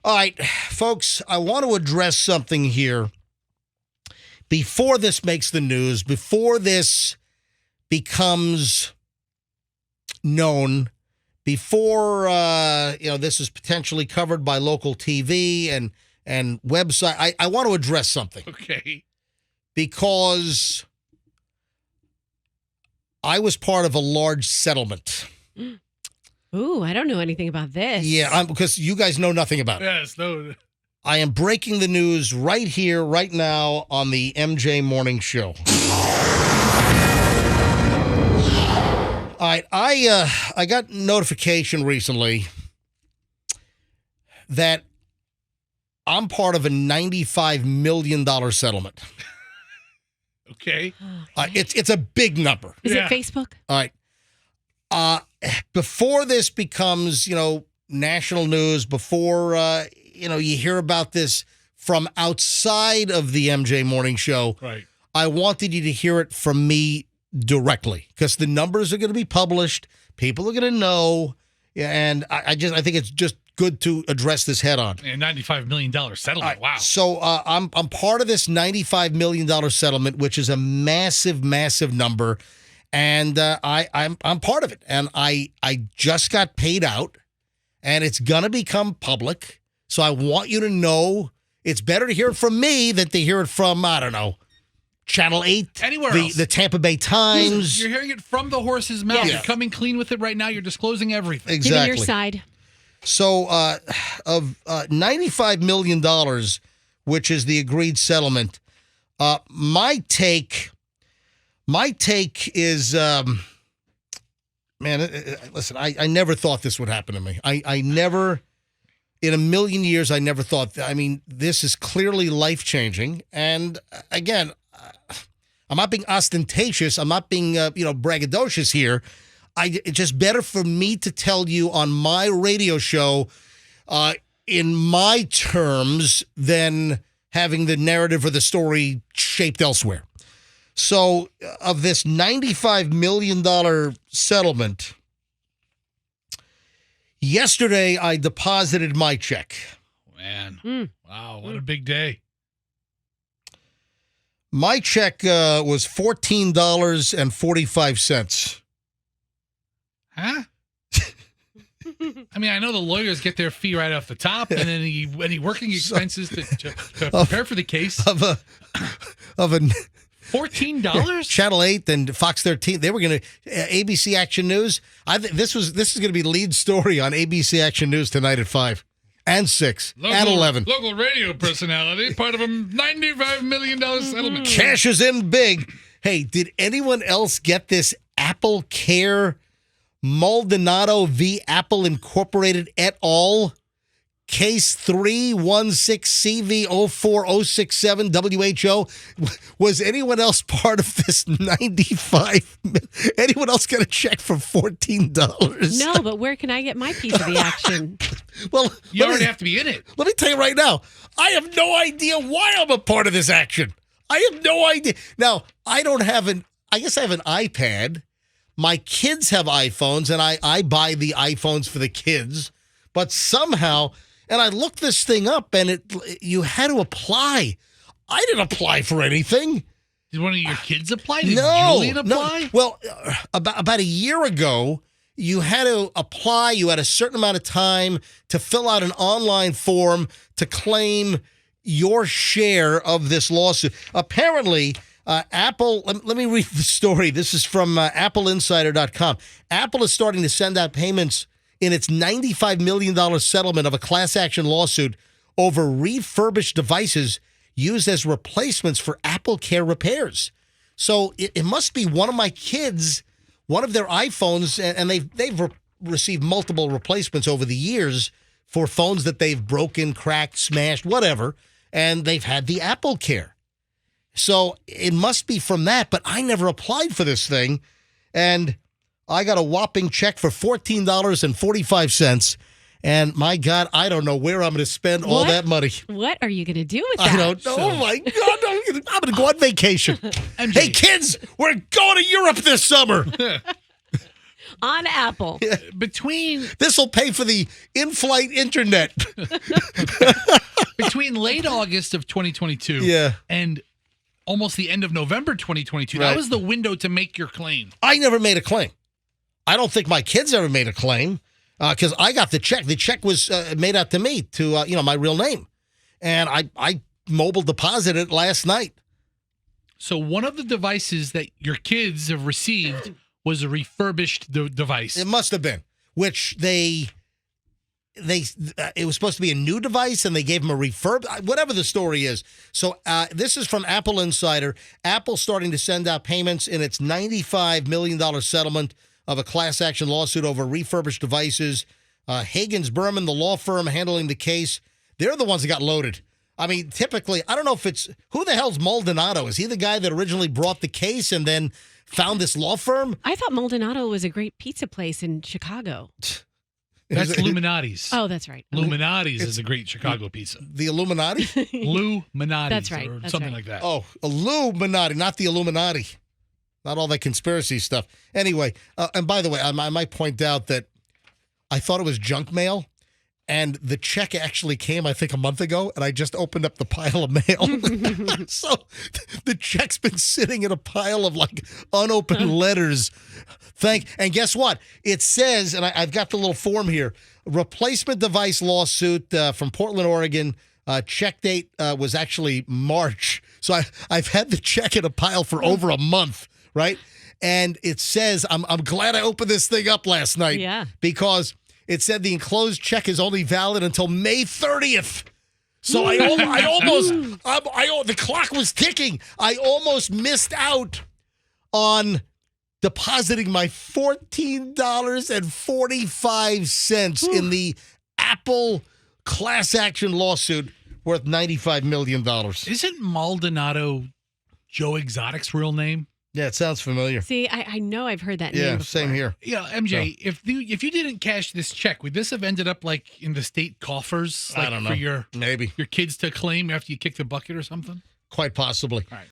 All right, folks, I want to address something here before this makes the news, before this becomes known, before this is potentially covered by local TV and website. I want to address something. Okay. Because I was part of a large settlement. Ooh, I don't know anything about this. Yeah, because you guys know nothing about it. Yes, no. I am breaking the news right here, right now on the MJ Morning Show. All right, I got notification recently that I'm part of a $95 million settlement. Okay. It's a big number. Is it Facebook? All right. Before this becomes, national news, before, you hear about this from outside of the MJ Morning Show, right. I wanted you to hear it from me directly because the numbers are going to be published. People are going to know. And I think it's just good to address this head on. And $95 million settlement. Wow. So I'm part of this $95 million settlement, which is a massive, massive number. And I'm part of it. And I just got paid out, and it's going to become public. So I want you to know it's better to hear it from me than to hear it from, I don't know, Channel 8. Anywhere else. The Tampa Bay Times. You're hearing it from the horse's mouth. Yeah. You're coming clean with it right now. You're disclosing everything. Exactly. Give me your side. So of $95 million, which is the agreed settlement, my take is, listen, I never thought this would happen to me. I never, in a million years, I never thought, this is clearly life-changing. And again, I'm not being ostentatious. I'm not being, braggadocious here. It's just better for me to tell you on my radio show in my terms than having the narrative or the story shaped elsewhere. So of this $95 million settlement, yesterday I deposited my check. Man, wow, what a big day. My check was $14.45. Huh? I mean, I know the lawyers get their fee right off the top, and then any working expenses to prepare for the case of a $14. Channel 8 and Fox 13. They were going to ABC Action News. This is going to be lead story on ABC Action News tonight at 5 and 6 and 11. Local radio personality, part of a $95 million settlement. Cash is in big. Hey, did anyone else get this Apple Care Maldonado v. Apple Incorporated et al. Case 316CV04067 WHO? Was anyone else part of this 95? Anyone else got a check for $14? No, but where can I get my piece of the action? Well, you already have to be in it. Let me tell you right now, I have no idea why I'm a part of this action. I have no idea. Now, I guess I have an iPad. My kids have iPhones, and I buy the iPhones for the kids. But somehow, and I looked this thing up, and you had to apply. I didn't apply for anything. Did one of your kids apply? Did No. Julian apply? No. Well, about a year ago, you had to apply. You had a certain amount of time to fill out an online form to claim your share of this lawsuit. Apparently, Apple, let me read the story. This is from AppleInsider.com. Apple is starting to send out payments in its $95 million settlement of a class action lawsuit over refurbished devices used as replacements for Apple Care repairs. So it must be one of my kids, one of their iPhones, and they've received multiple replacements over the years for phones that they've broken, cracked, smashed, whatever, and they've had the Apple Care. So it must be from that, but I never applied for this thing, and I got a whopping check for $14.45, and my God, I don't know where I'm going to spend all that money. What are you going to do with that? I don't know. Oh, my God. I'm going to go on vacation. Hey, kids, we're going to Europe this summer. On Apple. Between This will pay for the in-flight internet. between late August of 2022 Yeah. and almost the end of November 2022, Right. that was the window to make your claim. I never made a claim. I don't think my kids ever made a claim because I got the check. The check was made out to me, to my real name. And I mobile deposited it last night. So one of the devices that your kids have received was a refurbished device. It must have been, which it was supposed to be a new device, and they gave them a refurb. Whatever the story is. So this is from Apple Insider. Apple starting to send out payments in its $95 million settlement of a class action lawsuit over refurbished devices. Hagens Berman, the law firm handling the case, they're the ones that got loaded. I mean, typically, I don't know if it's who the hell's Maldonado? Is he the guy that originally brought the case and then found this law firm? I thought Maldonado was a great pizza place in Chicago. That's Illuminati's. Oh, that's right. Illuminati's is a great Chicago pizza. The Illuminati? Illuminati's. That's right. Or That's something right. like that. Oh, Illuminati, not the Illuminati. Not all that conspiracy stuff. Anyway, and by the way, I might point out that I thought it was junk mail, and the check actually came, I think, a month ago, and I just opened up the pile of mail. So the check's been sitting in a pile of, like, unopened letters. And guess what? It says, and I've got the little form here, replacement device lawsuit from Portland, Oregon. Check date was actually March. So I've had the check in a pile for over a month. Right? And it says, I'm glad I opened this thing up last night. Yeah. Because it said the enclosed check is only valid until May 30th. So I almost, the clock was ticking. I almost missed out on depositing my $14.45 in the Apple class action lawsuit worth $95 million. Isn't Maldonado Joe Exotic's real name? Yeah, it sounds familiar. See, I know I've heard that name Yeah, before. same here. Yeah, MJ, if you didn't cash this check, would this have ended up like in the state coffers? Like I don't know. For your Maybe. kids to claim after you kicked the bucket or something? Quite possibly. All right.